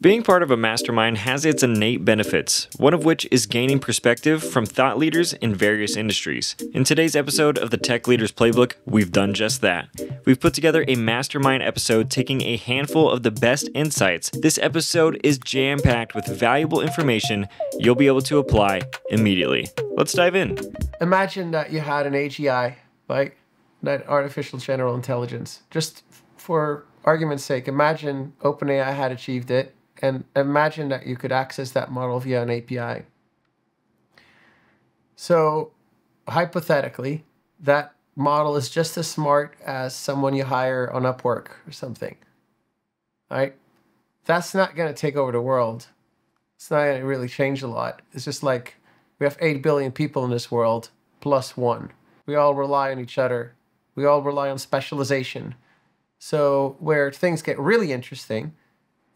Being part of a mastermind has its innate benefits, one of which is gaining perspective from thought leaders in various industries. In today's episode of the Tech Leaders Playbook, we've done just that. We've put together a mastermind episode taking a handful of the best insights. This episode is jam-packed with valuable information you'll be able to apply immediately. Let's dive in. Imagine that you had an AGI, like that artificial general intelligence. Just for argument's sake, imagine OpenAI had achieved it. And imagine that you could access that model via an API. So hypothetically, that model is just as smart as someone you hire on Upwork or something. Right? That's not going to take over the world. It's not going to really change a lot. It's just like we have 8 billion people in this world, plus one. We all rely on each other. We all rely on specialization. So where things get really interesting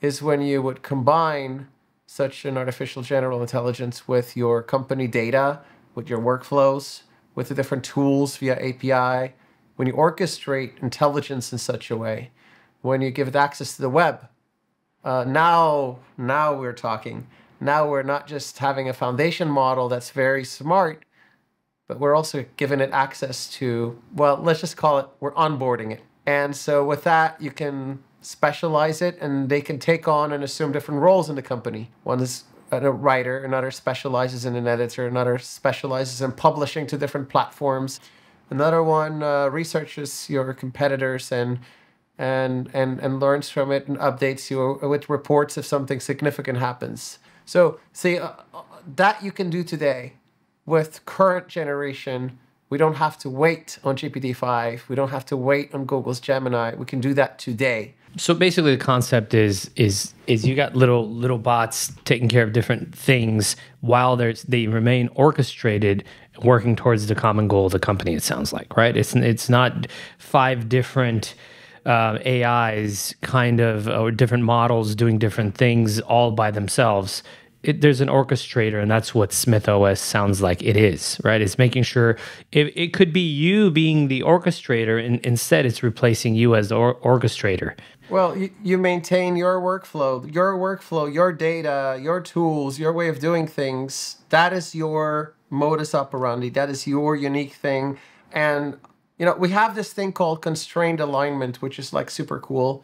is when you would combine such an artificial general intelligence with your company data, with your workflows, with the different tools via API, when you orchestrate intelligence in such a way, when you give it access to the web. Now we're talking. Now we're not just having a foundation model that's very smart, but we're also giving it access to, well, let's just call it, we're onboarding it. And so with that, you can specialize it, and they can take on and assume different roles in the company. One is a writer, another specializes in an editor, another specializes in publishing to different platforms. Another one researches your competitors and learns from it and updates you with reports if something significant happens. So see, that you can do today with current generation. We don't have to wait on GPT-5. We don't have to wait on Google's Gemini. We can do that today. So basically the concept is you got little bots taking care of different things while they remain orchestrated, working towards the common goal of the company, it sounds like, right? It's not 5 different AIs kind of, or different models doing different things all by themselves. There's an orchestrator, and that's what Smith OS sounds like it is, right? It's making sure it could be you being the orchestrator, and instead it's replacing you as the orchestrator. Well, you maintain your workflow, your data, your tools, your way of doing things. That is your modus operandi. That is your unique thing. And, you know, we have this thing called constrained alignment, which is like super cool.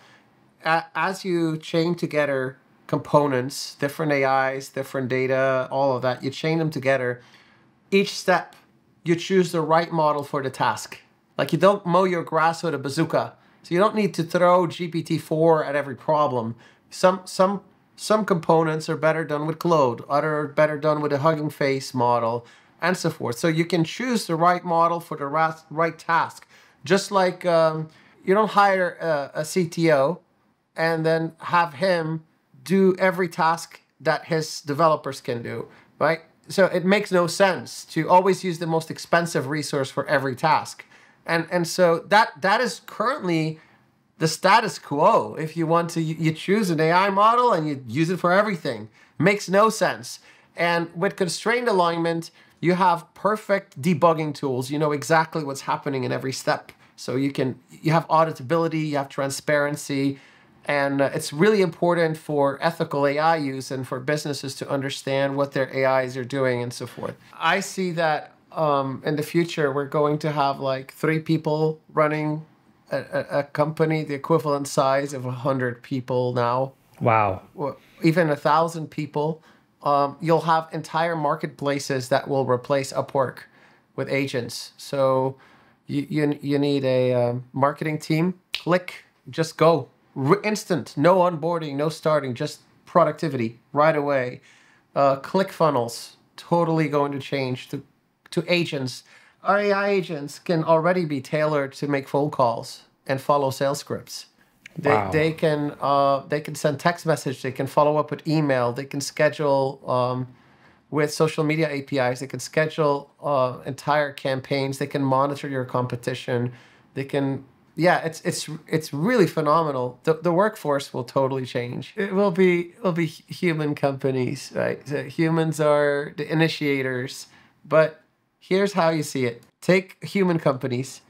As you chain together components, different AIs, different data, all of that, you chain them together. Each step, you choose the right model for the task. Like you don't mow your grass with a bazooka. So you don't need to throw GPT-4 at every problem. Some components are better done with Claude, other are better done with a Hugging Face model, and so forth. So you can choose the right model for the right task. Just like you don't hire a CTO and then have him do every task that his developers can do, right? So it makes no sense to always use the most expensive resource for every task. And so that is currently the status quo. If you want to, you choose an AI model and you use it for everything. Makes no sense. And with constrained alignment, you have perfect debugging tools. You know exactly what's happening in every step. So you have auditability, you have transparency, and it's really important for ethical AI use and for businesses to understand what their AIs are doing and so forth. I see that in the future, we're going to have like 3 people running a company, the equivalent size of 100 people now. Wow. Well, even 1,000 people. You'll have entire marketplaces that will replace Upwork with agents. So you need a marketing team. Click, just go. Instant, no onboarding, no starting, just productivity right away. Click funnels, totally going to change to agents. Our AI agents can already be tailored to make phone calls and follow sales scripts. Wow. They can send text message. They can follow up with email. They can schedule with social media APIs. They can schedule entire campaigns. They can monitor your competition. They can. Yeah, it's really phenomenal. The workforce will totally change. It will be human companies, right? So humans are the initiators, but here's how you see it. Take human companies.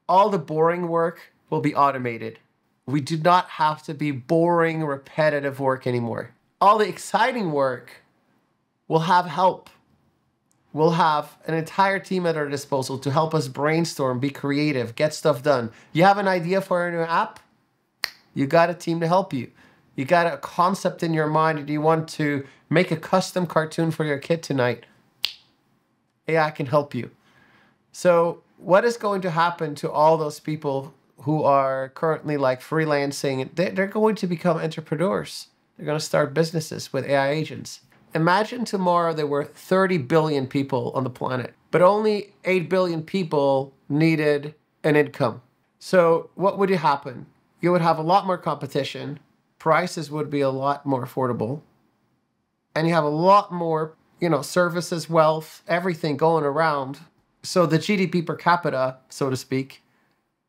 All the boring work will be automated. We do not have to be boring, repetitive work anymore. All the exciting work will have help. We'll have an entire team at our disposal to help us brainstorm, be creative, get stuff done. You have an idea for a new app? You got a team to help you. You got a concept in your mind and you want to make a custom cartoon for your kid tonight. AI can help you. So what is going to happen to all those people who are currently like freelancing? They're going to become entrepreneurs. They're going to start businesses with AI agents. Imagine tomorrow there were 30 billion people on the planet, but only 8 billion people needed an income. So what would happen? You would have a lot more competition. Prices would be a lot more affordable. And you have a lot more, services, wealth, everything going around. So the GDP per capita, so to speak,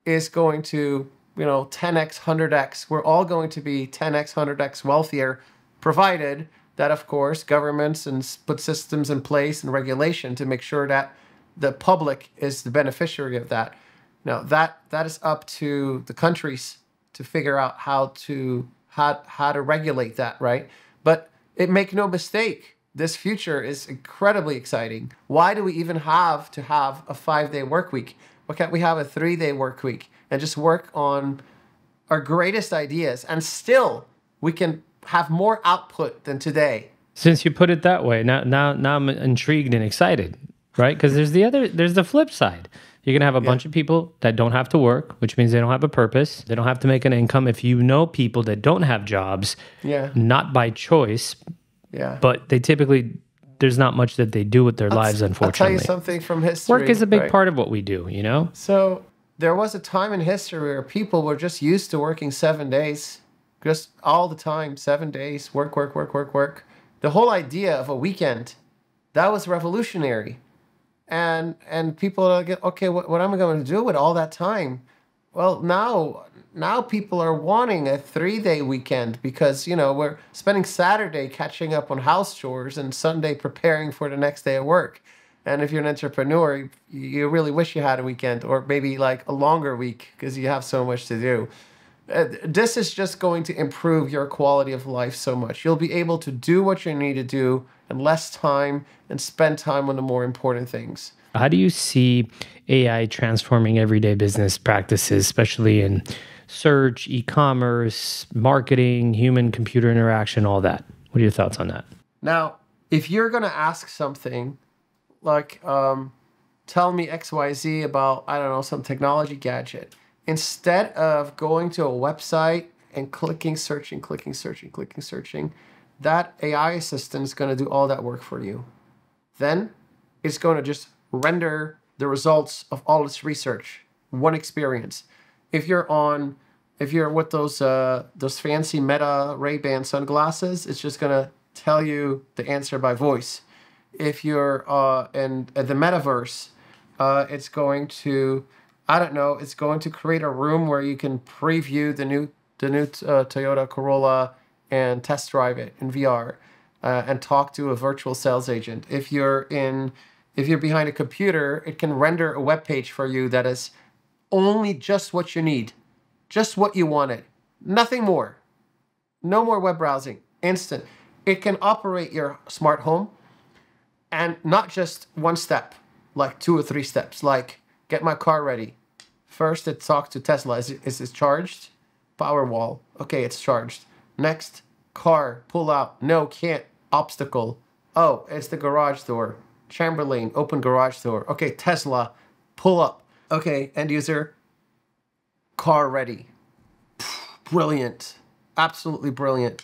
is going to, 10x, 100x. We're all going to be 10x, 100x wealthier, provided that, of course, governments and put systems in place and regulation to make sure that the public is the beneficiary of that. Now, that is up to the countries to figure out how to regulate that, right? But make no mistake, this future is incredibly exciting. Why do we even have to have a 5-day work week? Why can't we have a 3-day work week and just work on our greatest ideas, and still we can have more output than today? Since you put it that way, now I'm intrigued and excited, right? Because there's the flip side. You're going to have a bunch of people that don't have to work, which means they don't have a purpose. They don't have to make an income. If you know people that don't have jobs, not by choice, but they typically, there's not much that they do with their lives, unfortunately. I'll tell you something from history. Work is a big part of what we do, So there was a time in history where people were just used to working 7 days, just all the time, 7 days, work. The whole idea of a weekend, that was revolutionary. And people are like, okay, what am I going to do with all that time? Well, now people are wanting a 3-day weekend because, we're spending Saturday catching up on house chores and Sunday preparing for the next day of work. And if you're an entrepreneur, you really wish you had a weekend, or maybe like a longer week because you have so much to do. This is just going to improve your quality of life so much. You'll be able to do what you need to do in less time and spend time on the more important things. How do you see AI transforming everyday business practices, especially in search, e-commerce, marketing, human-computer interaction, all that? What are your thoughts on that? Now, if you're going to ask something like, tell me XYZ about, I don't know, some technology gadget, instead of going to a website and searching, that AI assistant is going to do all that work for you. Then it's going to just render the results of all its research, one experience. If you're with those fancy Meta Ray-Ban sunglasses, it's just going to tell you the answer by voice. If you're in the metaverse, it's going to, it's going to create a room where you can preview the new Toyota Corolla and test drive it in VR, and talk to a virtual sales agent. If you're behind a computer, it can render a web page for you that is only just what you need, just what you wanted, nothing more. No more web browsing, instant. It can operate your smart home, and not just one step, like 2 or 3 steps, like get my car ready. First, it talks to Tesla. Is it charged? Powerwall. Okay, it's charged. Next, car, pull out. No, can't. Obstacle. Oh, it's the garage door. Chamberlain, open garage door. Okay, Tesla, pull up. Okay, end user, car ready. Brilliant. Absolutely brilliant.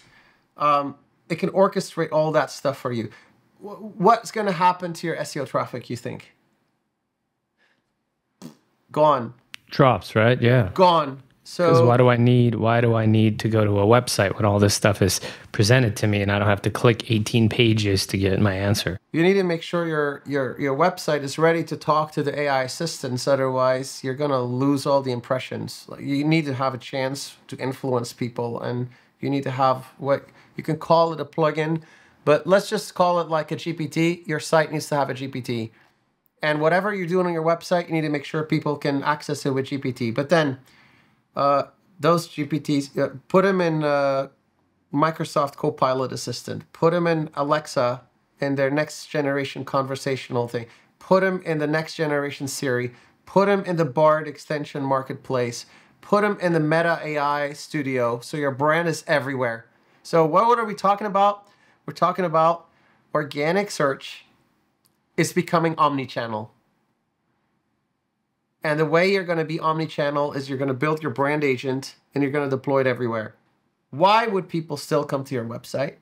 It can orchestrate all that stuff for you. What's going to happen to your SEO traffic, you think? Gone. Drops, right? Yeah. Gone. Because why do I need to go to a website when all this stuff is presented to me and I don't have to click 18 pages to get my answer? You need to make sure your website is ready to talk to the AI assistants. Otherwise, you're going to lose all the impressions. You need to have a chance to influence people, and you need to have what you can call it a plugin, but let's just call it like a GPT. Your site needs to have a GPT. And whatever you're doing on your website, you need to make sure people can access it with GPT. But then those GPTs, put them in Microsoft Copilot Assistant, put them in Alexa in their next generation conversational thing, put them in the next generation Siri, put them in the Bard extension marketplace, put them in the Meta AI studio, so your brand is everywhere. So what are we talking about? We're talking about organic search is becoming omnichannel. And the way you're going to be omnichannel is you're going to build your brand agent and you're going to deploy it everywhere. Why would people still come to your website?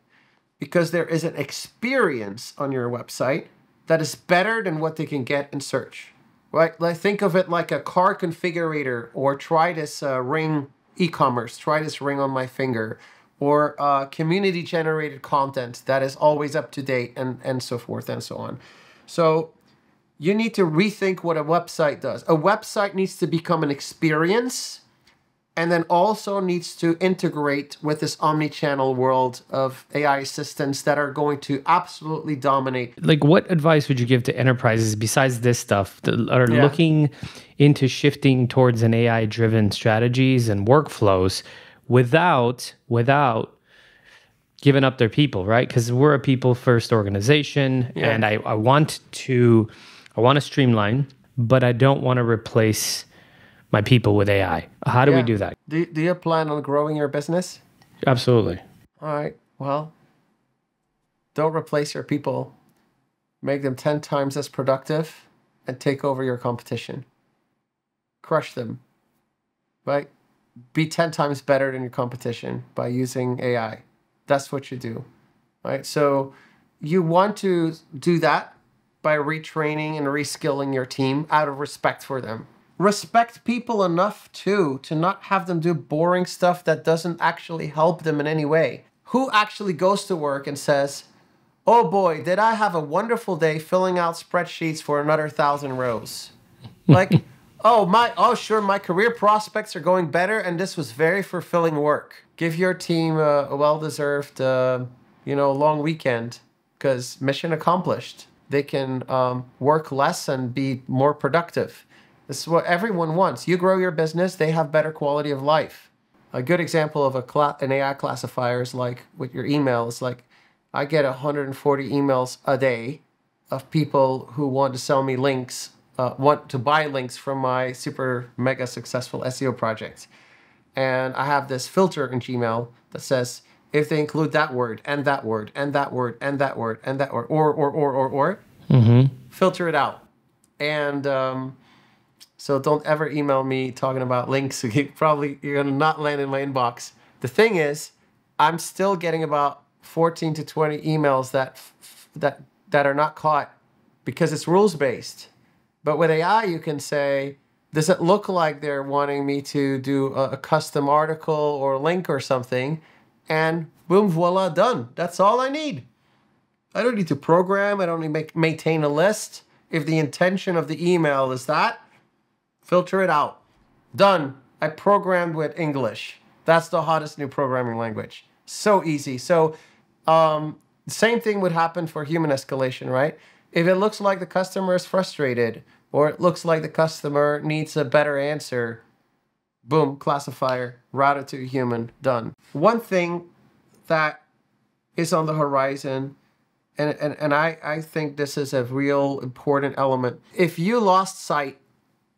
Because there is an experience on your website that is better than what they can get in search. Right? Like, think of it like a car configurator, or try this ring e-commerce, try this ring on my finger, or community generated content that is always up to date, and so forth and so on. So you need to rethink what a website does. A website needs to become an experience, and then also needs to integrate with this omni-channel world of AI assistants that are going to absolutely dominate. Like, what advice would you give to enterprises besides this stuff that are looking into shifting towards an AI-driven strategies and workflows without giving up their people, right? Because we're a people-first organization, and I want to streamline, but I don't want to replace my people with AI. How do we do that? Do you plan on growing your business? Absolutely. All right. Well, don't replace your people. Make them 10 times as productive and take over your competition. Crush them. Right? Be 10 times better than your competition by using AI. That's what you do. Right? So you want to do that by retraining and reskilling your team out of respect for them. Respect people enough, too, to not have them do boring stuff that doesn't actually help them in any way. Who actually goes to work and says, oh boy, did I have a wonderful day filling out spreadsheets for another 1,000 rows? Like, sure, my career prospects are going better, and this was very fulfilling work. Give your team a well-deserved, long weekend, because mission accomplished. They can work less and be more productive. This is what everyone wants. You grow your business, they have better quality of life. A good example of an AI classifier is like with your email. It's like I get 140 emails a day of people who want to sell me links, want to buy links from my super mega successful SEO project. And I have this filter in Gmail that says, if they include that word, and that word, and that word, and that word, and that word, or, filter it out. And so don't ever email me talking about links. You're going to not land in my inbox. The thing is, I'm still getting about 14 to 20 emails that are not caught because it's rules-based. But with AI, you can say, does it look like they're wanting me to do a custom article or link or something? And boom, voila, done. That's all I need. I don't need to program. I don't need to maintain a list. If the intention of the email is that, filter it out. Done. I programmed with English. That's the hottest new programming language. So easy. So same thing would happen for human escalation, right? If it looks like the customer is frustrated, or it looks like the customer needs a better answer, boom, classifier, route it to a human, done. One thing that is on the horizon, and I think this is a real important element. If you lost sight,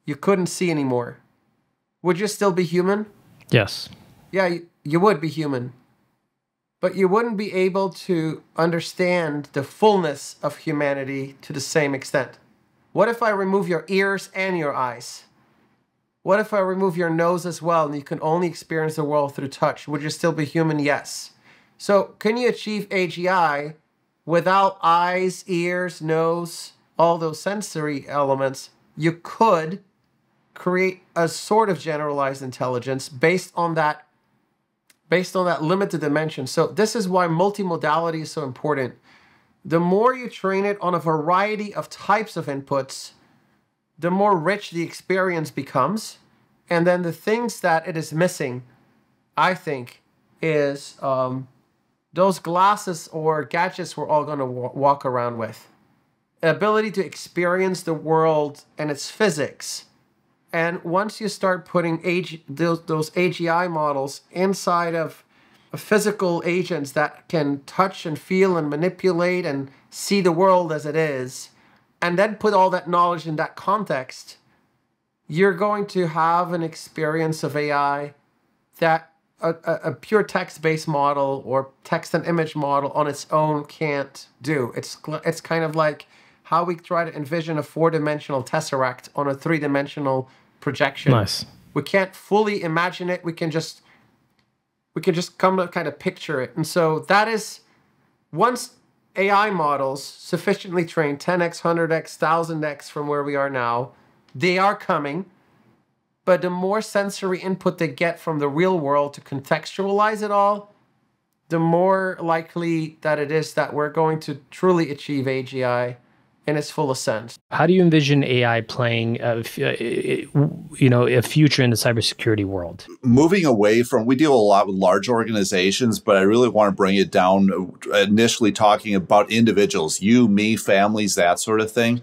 you couldn't see anymore, would you still be human? Yes. Yeah, you would be human. But you wouldn't be able to understand the fullness of humanity to the same extent. What if I remove your ears and your eyes? What if I remove your nose as well and you can only experience the world through touch? Would you still be human? Yes. So can you achieve AGI without eyes, ears, nose, all those sensory elements? You could create a sort of generalized intelligence based on that limited dimension. So this is why multimodality is so important. The more you train it on a variety of types of inputs, the more rich the experience becomes. And then the things that it is missing, I think, is those glasses or gadgets we're all going to walk around with. Ability to experience the world and its physics And once you start putting those AGI models inside of physical agents that can touch and feel and manipulate and see the world as it is, and then put all that knowledge in that context, you're going to have an experience of AI that a pure text-based model or text and image model on its own can't do. It's kind of like how we try to envision a four-dimensional tesseract on a three-dimensional projection. Nice. We can't fully imagine it. We can just come to kind of picture it. And so that is, once AI models sufficiently trained, 10x, 100x, 1000x from where we are now, they are coming. But the more sensory input they get from the real world to contextualize it all, the more likely that it is that we're going to truly achieve AGI in its fullest sense. How do you envision AI playing, a future in the cybersecurity world? Moving away from, we deal a lot with large organizations, but I really want to bring it down, initially talking about individuals, you, me, families, that sort of thing.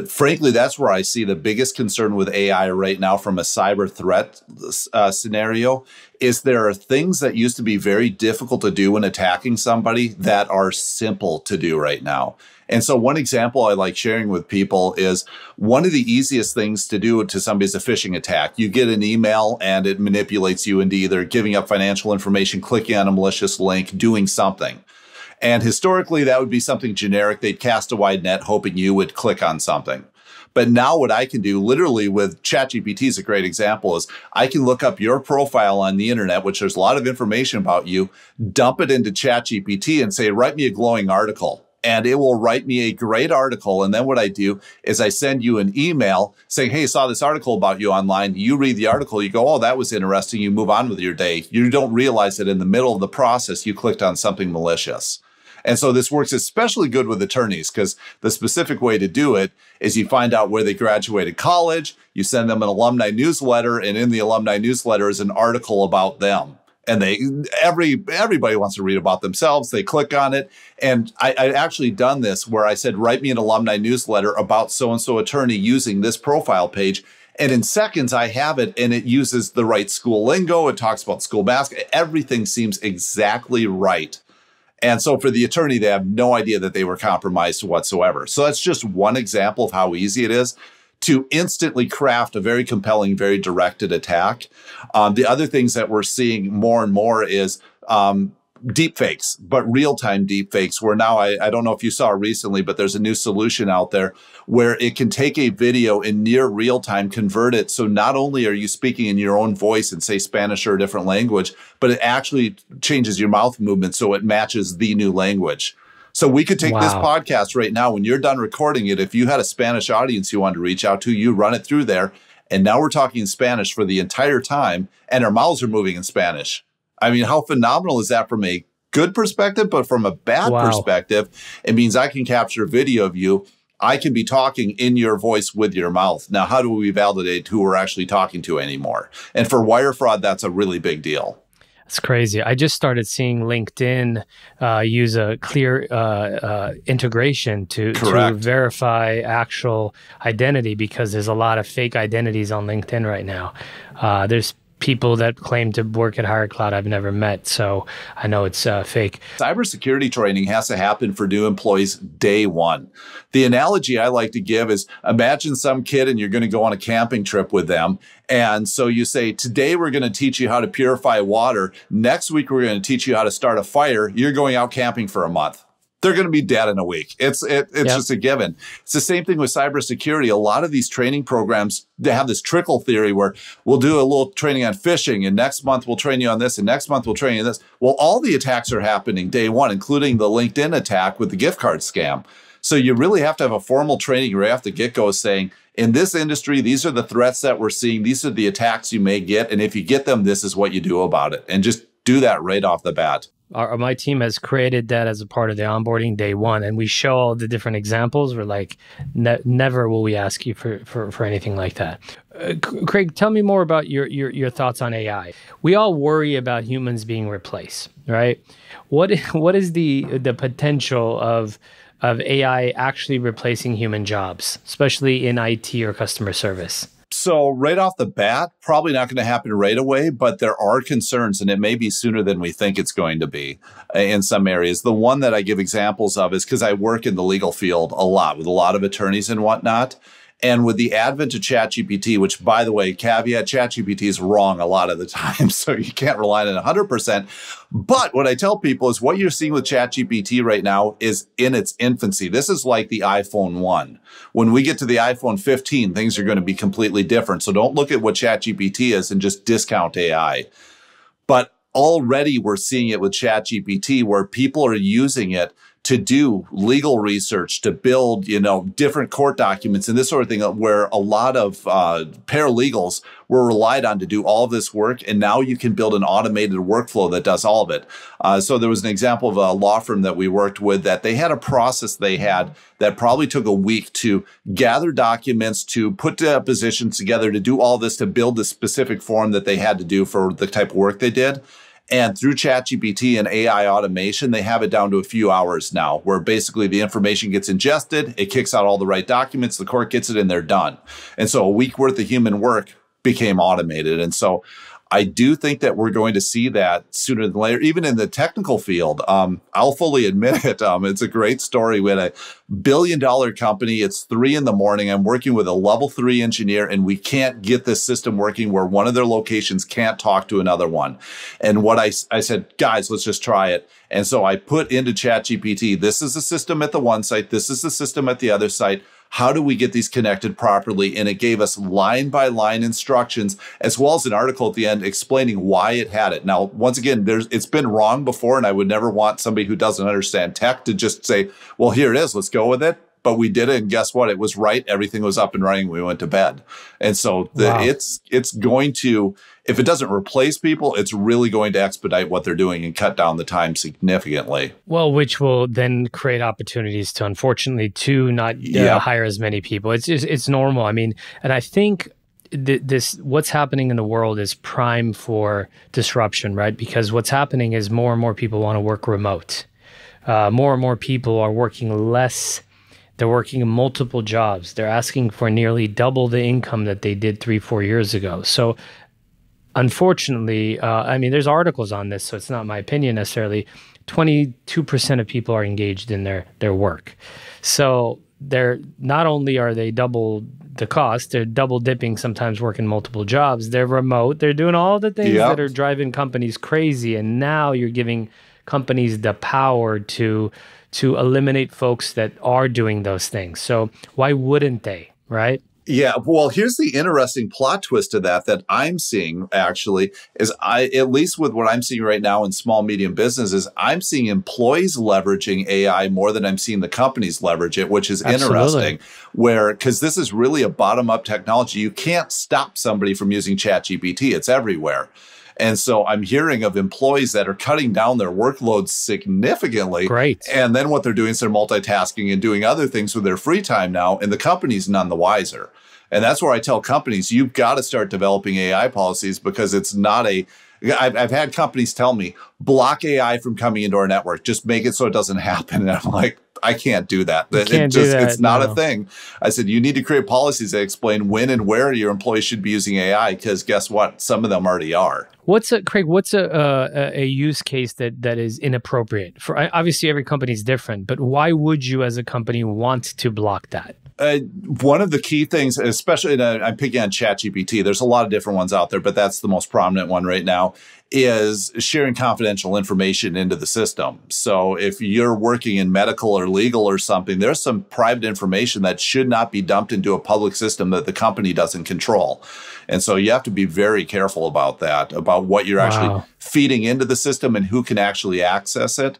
Frankly, that's where I see the biggest concern with AI right now from a cyber threat scenario, is there are things that used to be very difficult to do when attacking somebody that are simple to do right now. And so one example I like sharing with people is one of the easiest things to do to somebody's a phishing attack. You get an email and it manipulates you into either giving up financial information, clicking on a malicious link, doing something. And historically, that would be something generic. They'd cast a wide net hoping you would click on something. But now what I can do literally with ChatGPT is a great example is I can look up your profile on the internet, which there's a lot of information about you, dump it into ChatGPT and say, write me a glowing article. And it will write me a great article. And then what I do is I send you an email saying, hey, saw this article about you online. You read the article, you go, oh, that was interesting. You move on with your day. You don't realize that in the middle of the process, you clicked on something malicious. And so this works especially good with attorneys because the specific way to do it is you find out where they graduated college, you send them an alumni newsletter, and in the alumni newsletter is an article about them. And everybody wants to read about themselves. They click on it. And I'd actually done this where I said, write me an alumni newsletter about so-and-so attorney using this profile page. And in seconds, I have it, and it uses the right school lingo. It talks about school basketball. Everything seems exactly right. And so for the attorney, they have no idea that they were compromised whatsoever. So that's just one example of how easy it is to instantly craft a very compelling, very directed attack. The other things that we're seeing more and more is deep fakes, but real-time deep fakes, where now I don't know if you saw recently, but there's a new solution out there where it can take a video in near real time, convert it. So not only are you speaking in your own voice and say Spanish or a different language, but it actually changes your mouth movement so it matches the new language. So we could take this podcast right now. When you're done recording it, if you had a Spanish audience you wanted to reach out to, you run it through there. And now we're talking Spanish for the entire time, and our mouths are moving in Spanish. I mean, how phenomenal is that from a good perspective? But from a bad perspective, it means I can capture a video of you. I can be talking in your voice with your mouth. Now, how do we validate who we're actually talking to anymore? And for wire fraud, that's a really big deal. It's crazy. I just started seeing LinkedIn use a clear integration to verify actual identity, because there's a lot of fake identities on LinkedIn right now. There's people that claim to work at Higher Cloud I've never met, so I know it's fake. Cybersecurity training has to happen for new employees day one. The analogy I like to give is imagine some kid and you're going to go on a camping trip with them. And so you say, today we're going to teach you how to purify water. Next week, we're going to teach you how to start a fire. You're going out camping for a month. They're going to be dead in a week. It's just a given. It's the same thing with cybersecurity. A lot of these training programs, they have this trickle theory where we'll do a little training on phishing, and next month we'll train you on this, and next month we'll train you on this. Well, all the attacks are happening day one, including the LinkedIn attack with the gift card scam. So you really have to have a formal training right off the get-go saying, in this industry, these are the threats that we're seeing. These are the attacks you may get. And if you get them, this is what you do about it. And just do that right off the bat. My team has created that as a part of the onboarding day one, and we show all the different examples. We're like, never will we ask you for anything like that. Craig, tell me more about your thoughts on AI. We all worry about humans being replaced, right? What is the potential of AI actually replacing human jobs, especially in IT or customer service? So right off the bat, probably not going to happen right away, but there are concerns, and it may be sooner than we think it's going to be in some areas. The one that I give examples of is because I work in the legal field a lot with a lot of attorneys and whatnot. And with the advent of ChatGPT, which, by the way, caveat, ChatGPT is wrong a lot of the time, so you can't rely on it 100%. But what I tell people is what you're seeing with ChatGPT right now is in its infancy. This is like the iPhone 1. When we get to the iPhone 15, things are going to be completely different. So don't look at what ChatGPT is and just discount AI. But already we're seeing it with ChatGPT where people are using it to do legal research, to build, different court documents and this sort of thing, where a lot of paralegals were relied on to do all of this work. And now you can build an automated workflow that does all of it. So there was an example of a law firm that we worked with that they had a process they had that probably took a week to gather documents, to put depositions together, to do all this, to build the specific form that they had to do for the type of work they did. And through ChatGPT and AI automation, they have it down to a few hours now, where basically the information gets ingested, it kicks out all the right documents, the court gets it, and they're done. And so a week worth of human work became automated. And so I do think that we're going to see that sooner than later, even in the technical field. I'll fully admit it. It's a great story. We had a $1 billion company. It's 3 a.m. I'm working with a level 3 engineer, and we can't get this system working where one of their locations can't talk to another one. And what I said, guys, let's just try it. And so I put into ChatGPT, this is the system at the one site. This is the system at the other site. How do we get these connected properly? And it gave us line by line instructions, as well as an article at the end explaining why it had it. Now, once again, it's been wrong before, and I would never want somebody who doesn't understand tech to just say, well, here it is, let's go with it. But we did it, and guess what? It was right. Everything was up and running. We went to bed. And so it's going to, if it doesn't replace people, it's really going to expedite what they're doing and cut down the time significantly. Well, which will then create opportunities to, unfortunately, not hire as many people. It's normal. I mean, and I think this what's happening in the world is prime for disruption, right? Because what's happening is more and more people want to work remote. More and more people are working less. They're working multiple jobs. They're asking for nearly double the income that they did 3-4 years ago. So unfortunately, I mean, there's articles on this, so it's not my opinion necessarily. 22% of people are engaged in their work. So they're not only are they double the cost, they're double dipping, sometimes working multiple jobs. They're remote. They're doing all the things that are driving companies crazy. And now you're giving companies the power to eliminate folks that are doing those things. So why wouldn't they, right? Yeah, well, here's the interesting plot twist to that I'm seeing actually is at least with what I'm seeing right now in small, medium businesses, I'm seeing employees leveraging AI more than I'm seeing the companies leverage it, which is interesting because this is really a bottom-up technology. You can't stop somebody from using ChatGPT. It's everywhere. And so I'm hearing of employees that are cutting down their workloads significantly. Great. And then what they're doing is they're multitasking and doing other things with their free time now, and the company's none the wiser. And that's where I tell companies, you've got to start developing AI policies because it's not I've had companies tell me, block AI from coming into our network. Just make it so it doesn't happen. And I'm like, I can't do that. It's not a thing. I said, you need to create policies that explain when and where your employees should be using AI, because guess what? Some of them already are. Craig, what's a use case that is inappropriate? For obviously, every company is different, but why would you as a company want to block that? One of the key things, especially I'm picking on ChatGPT, there's a lot of different ones out there, but that's the most prominent one right now, is sharing confidential information into the system. So if you're working in medical or legal or something, there's some private information that should not be dumped into a public system that the company doesn't control. And so you have to be very careful about that, about what you're actually feeding into the system and who can actually access it.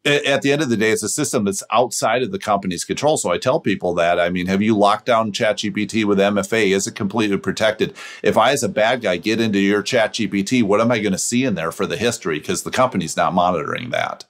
At the end of the day, it's a system that's outside of the company's control. So I tell people that, I mean, have you locked down ChatGPT with MFA? Is it completely protected? If I, as a bad guy, get into your ChatGPT, what am I going to see in there for the history? Because the company's not monitoring that.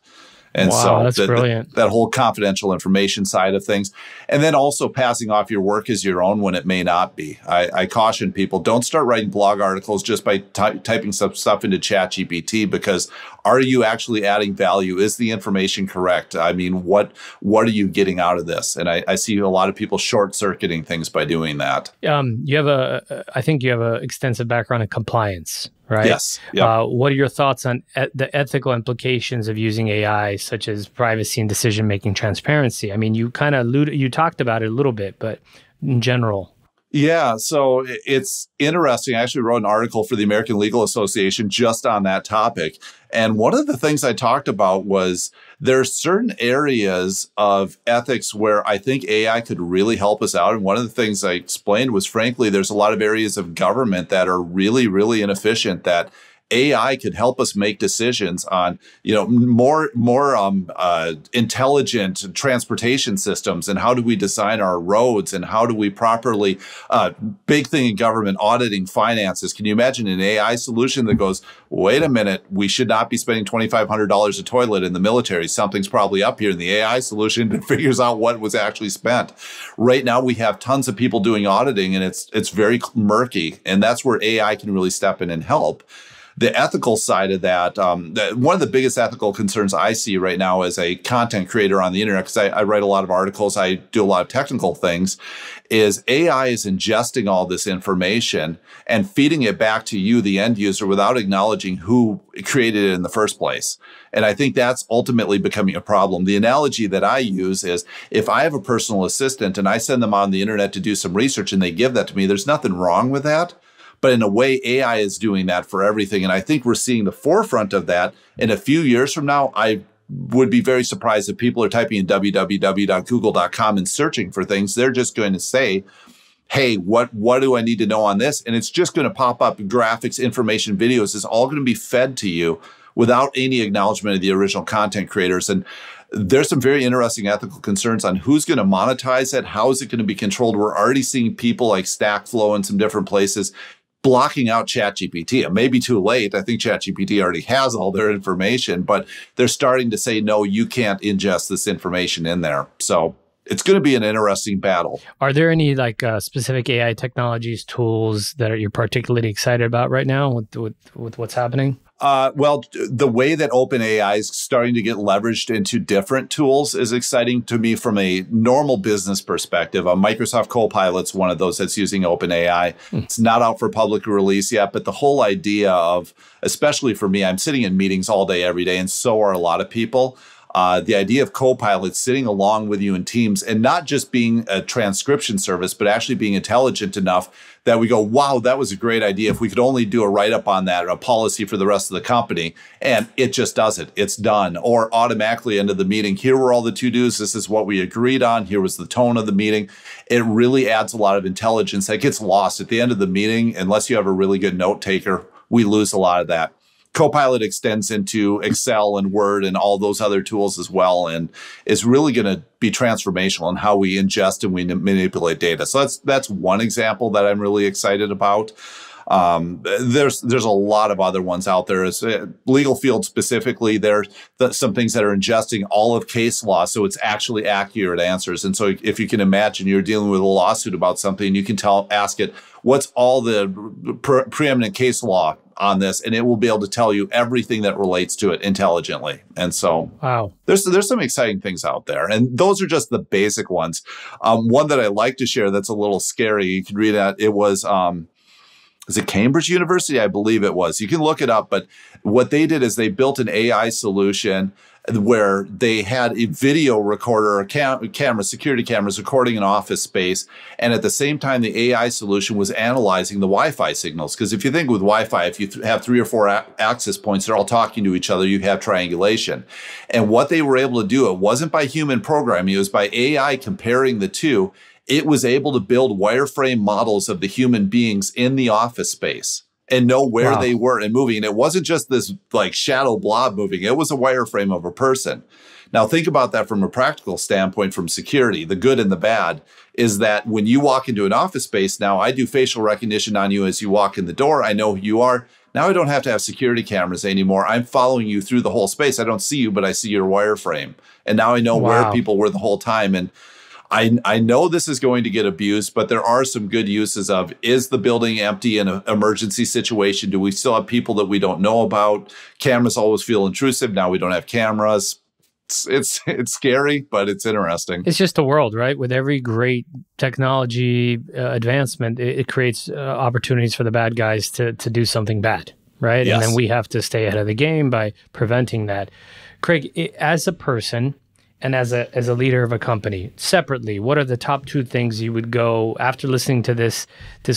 And that's brilliant. That whole confidential information side of things. And then also passing off your work as your own when it may not be. I caution people, don't start writing blog articles just by typing some stuff into ChatGPT, because Are you actually adding value? Is the information correct? I mean, what are you getting out of this? And I see a lot of people short-circuiting things by doing that. I think you have an extensive background in compliance, right? Yes. Yep. What are your thoughts on the ethical implications of using AI, such as privacy and decision-making transparency? I mean, you kind of you talked about it a little bit, but in general. Yeah, so it's interesting. I actually wrote an article for the American Legal Association just on that topic. And one of the things I talked about was there are certain areas of ethics where I think AI could really help us out. And one of the things I explained was, frankly, there's a lot of areas of government that are really, really inefficient that AI could help us make decisions on, more intelligent transportation systems, and how do we design our roads, and how do we properly, big thing in government, auditing finances. Can you imagine an AI solution that goes, wait a minute, we should not be spending $2,500 a toilet in the military. Something's probably up here. And the AI solution figures out what was actually spent. Right now, we have tons of people doing auditing, and it's very murky. And that's where AI can really step in and help. The ethical side of that, one of the biggest ethical concerns I see right now as a content creator on the internet, because I write a lot of articles, I do a lot of technical things, is AI is ingesting all this information and feeding it back to you, the end user, without acknowledging who created it in the first place. And I think that's ultimately becoming a problem. The analogy that I use is, if I have a personal assistant and I send them on the internet to do some research and they give that to me, there's nothing wrong with that. But in a way, AI is doing that for everything. And I think we're seeing the forefront of that. In a few years from now, I would be very surprised if people are typing in www.google.com and searching for things. They're just going to say, hey, what do I need to know on this? And it's just going to pop up graphics, information, videos. It's all going to be fed to you without any acknowledgement of the original content creators. And there's some very interesting ethical concerns on who's going to monetize it. How is it going to be controlled? We're already seeing people like Stackflow in some different places blocking out ChatGPT. It may be too late. I think ChatGPT already has all their information, but they're starting to say, no, you can't ingest this information in there. So it's going to be an interesting battle. Are there any specific AI technologies, tools that you're particularly excited about right now with what's happening? Well, the way that OpenAI is starting to get leveraged into different tools is exciting to me from a normal business perspective. Microsoft Copilot's one of those that's using OpenAI. It's not out for public release yet, but the whole idea of, especially for me, I'm sitting in meetings all day, every day, and so are a lot of people. The idea of Copilot sitting along with you in Teams and not just being a transcription service, but actually being intelligent enough that we go, wow, that was a great idea. If we could only do a write-up on that, or a policy for the rest of the company, and it just does it. It's done. Or automatically into the meeting, here were all the to-dos. This is what we agreed on. Here was the tone of the meeting. It really adds a lot of intelligence that gets lost at the end of the meeting. Unless you have a really good note taker, we lose a lot of that. Copilot extends into Excel and Word and all those other tools as well, and is really going to be transformational in how we ingest and we manipulate data. So that's one example that I'm really excited about. There's a lot of other ones out there. As legal field specifically, there's some things that are ingesting all of case law, so it's actually accurate answers. And so if you can imagine you're dealing with a lawsuit about something, you can ask it, what's all the preeminent case law on this, and it will be able to tell you everything that relates to it intelligently. And so, wow, there's some exciting things out there, and those are just the basic ones. One that I like to share that's a little scary. You can read that. It was is it Cambridge University? I believe it was. You can look it up. But what they did is they built an AI solution where they had a video recorder, security cameras recording an office space. And at the same time, the AI solution was analyzing the Wi-Fi signals. Because if you think with Wi-Fi, if you have 3 or 4 access points, they're all talking to each other, you have triangulation. And what they were able to do, it wasn't by human programming, it was by AI comparing the two. It was able to build wireframe models of the human beings in the office space and know where they were and moving. And it wasn't just this shadow blob moving. It was a wireframe of a person. Now, think about that from a practical standpoint from security. The good and the bad is that when you walk into an office space, now I do facial recognition on you as you walk in the door. I know who you are. Now I don't have to have security cameras anymore. I'm following you through the whole space. I don't see you, but I see your wireframe. And now I know where people were the whole time. And I know this is going to get abused, but there are some good uses of, is the building empty in an emergency situation? Do we still have people that we don't know about? Cameras always feel intrusive. Now we don't have cameras. It's scary, but it's interesting. It's just the world, right? With every great technology advancement, it creates opportunities for the bad guys to do something bad, right? Yes. And then we have to stay ahead of the game by preventing that. Craig, as a person and as a leader of a company, separately, what are the top 2 things you would go after listening to this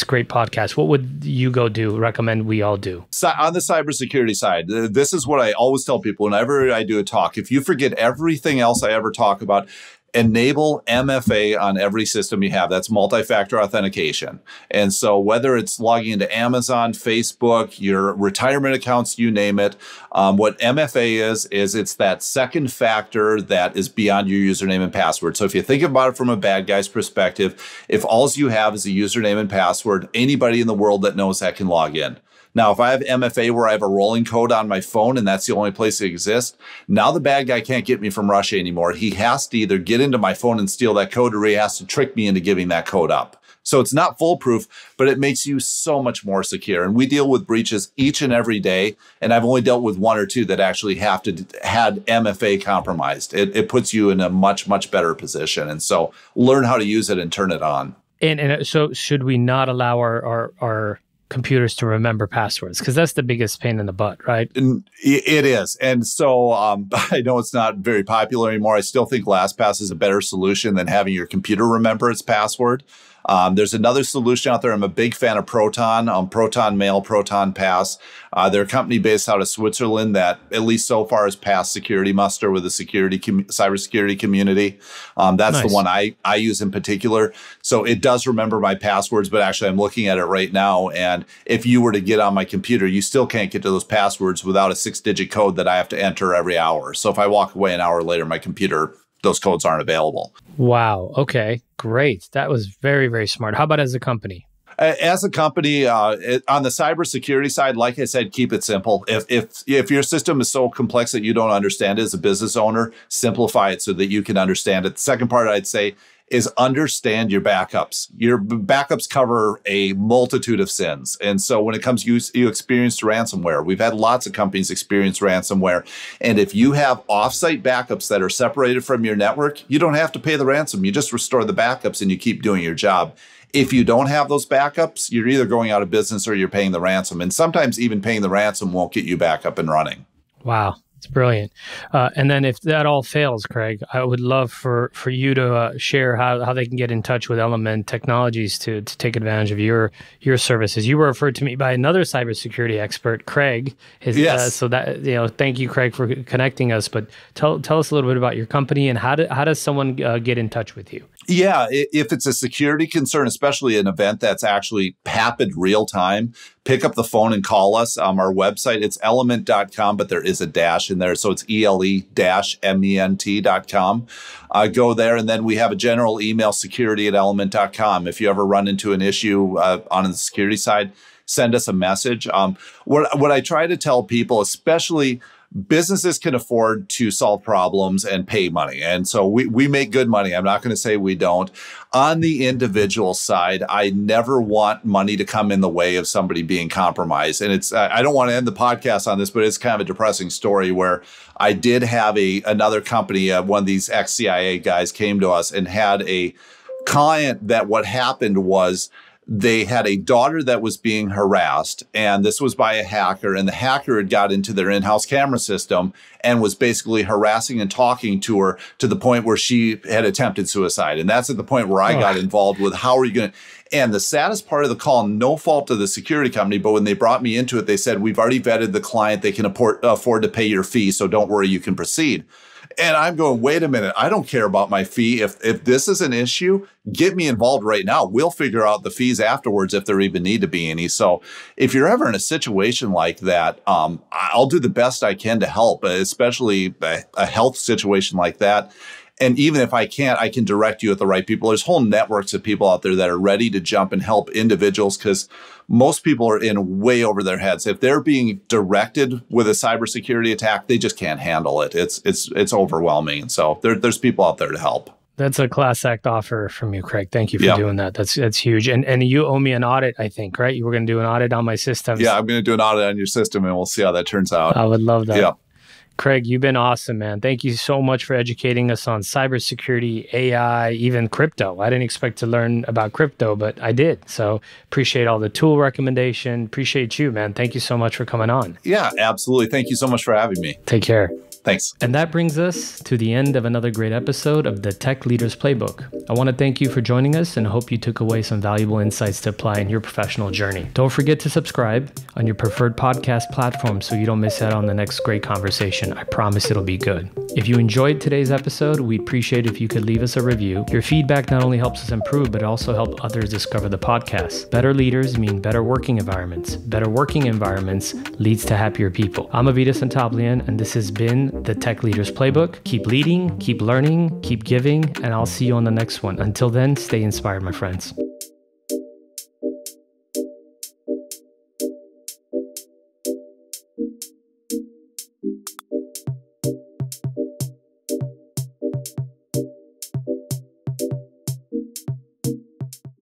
great podcast? What would you go recommend we all do? So on the cybersecurity side, this is what I always tell people whenever I do a talk. If you forget everything else I ever talk about, enable MFA on every system you have. That's multi-factor authentication. And so whether it's logging into Amazon, Facebook, your retirement accounts, you name it, what MFA is it's that second factor that is beyond your username and password. So if you think about it from a bad guy's perspective, if all you have is a username and password, anybody in the world that knows that can log in. Now, if I have MFA where I have a rolling code on my phone and that's the only place it exists, now the bad guy can't get me from Russia anymore. He has to either get into my phone and steal that code, or he has to trick me into giving that code up. So it's not foolproof, but it makes you so much more secure. And we deal with breaches each and every day. And I've only dealt with 1 or 2 that actually had MFA compromised. It puts you in a much, much better position. And so learn how to use it and turn it on. And so should we not allow our computers to remember passwords? Because that's the biggest pain in the butt, right? And it is. And so I know it's not very popular anymore. I still think LastPass is a better solution than having your computer remember its password. There's another solution out there. I'm a big fan of Proton, Proton Mail, Proton Pass. They're a company based out of Switzerland that, at least so far, has passed security muster with the cybersecurity community. That's nice. The one I use in particular. So it does remember my passwords, but actually I'm looking at it right now. And if you were to get on my computer, you still can't get to those passwords without a 6-digit code that I have to enter every hour. So if I walk away an hour later, my computer, those codes aren't available. Wow. Okay, great. That was very, very smart. How about as a company? As a company, on the cybersecurity side, like I said, keep it simple. If your system is so complex that you don't understand it as a business owner, simplify it so that you can understand it. The second part I'd say is understand your backups. Your backups cover a multitude of sins. And so when it comes to you experienced ransomware, we've had lots of companies experience ransomware. And if you have offsite backups that are separated from your network, you don't have to pay the ransom. You just restore the backups and you keep doing your job. If you don't have those backups, you're either going out of business or you're paying the ransom. And sometimes even paying the ransom won't get you back up and running. Wow. It's brilliant. And then if that all fails, Craig, I would love for you to share how they can get in touch with Element Technologies to take advantage of your services. You were referred to me by another cybersecurity expert, Craig. Yes. So that, thank you, Craig, for connecting us. But tell us a little bit about your company and how does someone get in touch with you? Yeah, if it's a security concern, especially an event that's actually happened real time, pick up the phone and call us. Our website, it's element.com, but there is a dash in there. So it's ele-ment.com. Go there. And then we have a general email, security@element.com. If you ever run into an issue on the security side, send us a message. What I try to tell people, especially businesses can afford to solve problems and pay money. And so we make good money. I'm not going to say we don't. On the individual side, I never want money to come in the way of somebody being compromised. And it's I don't want to end the podcast on this, but it's kind of a depressing story where I did have another company, one of these ex-CIA guys came to us and had a client that what happened was they had a daughter that was being harassed, and this was by a hacker, and the hacker had got into their in-house camera system and was basically harassing and talking to her to the point where she had attempted suicide. And that's at the point where I got involved with how are you going to... And the saddest part of the call, no fault of the security company, but when they brought me into it, they said, we've already vetted the client. They can afford to pay your fee, so don't worry, you can proceed. And I'm going, wait a minute, I don't care about my fee. If this is an issue, get me involved right now. We'll figure out the fees afterwards if there even need to be any. So if you're ever in a situation like that, I'll do the best I can to help, especially a health situation like that. And even if I can't, I can direct you at the right people. There's whole networks of people out there that are ready to jump and help individuals because most people are in way over their heads. If they're being directed with a cybersecurity attack, they just can't handle it. It's overwhelming. And so there's people out there to help. That's a class act offer from you, Craig. Thank you for doing that. That's huge. And you owe me an audit, I think, right? You were going to do an audit on my systems. Yeah, I'm going to do an audit on your system and we'll see how that turns out. I would love that. Yeah. Craig, you've been awesome, man. Thank you so much for educating us on cybersecurity, AI, even crypto. I didn't expect to learn about crypto, but I did. So appreciate all the tool recommendation. Appreciate you, man. Thank you so much for coming on. Yeah, absolutely. Thank you so much for having me. Take care. Thanks. And that brings us to the end of another great episode of the Tech Leaders Playbook. I want to thank you for joining us and hope you took away some valuable insights to apply in your professional journey. Don't forget to subscribe on your preferred podcast platform so you don't miss out on the next great conversation. I promise it'll be good. If you enjoyed today's episode, we'd appreciate if you could leave us a review. Your feedback not only helps us improve, but it also helps others discover the podcast. Better leaders mean better working environments. Better working environments leads to happier people. I'm Avita Santablian, and this has been the Tech Leaders Playbook. Keep leading, keep learning, keep giving, and I'll see you on the next one. Until then, stay inspired, my friends.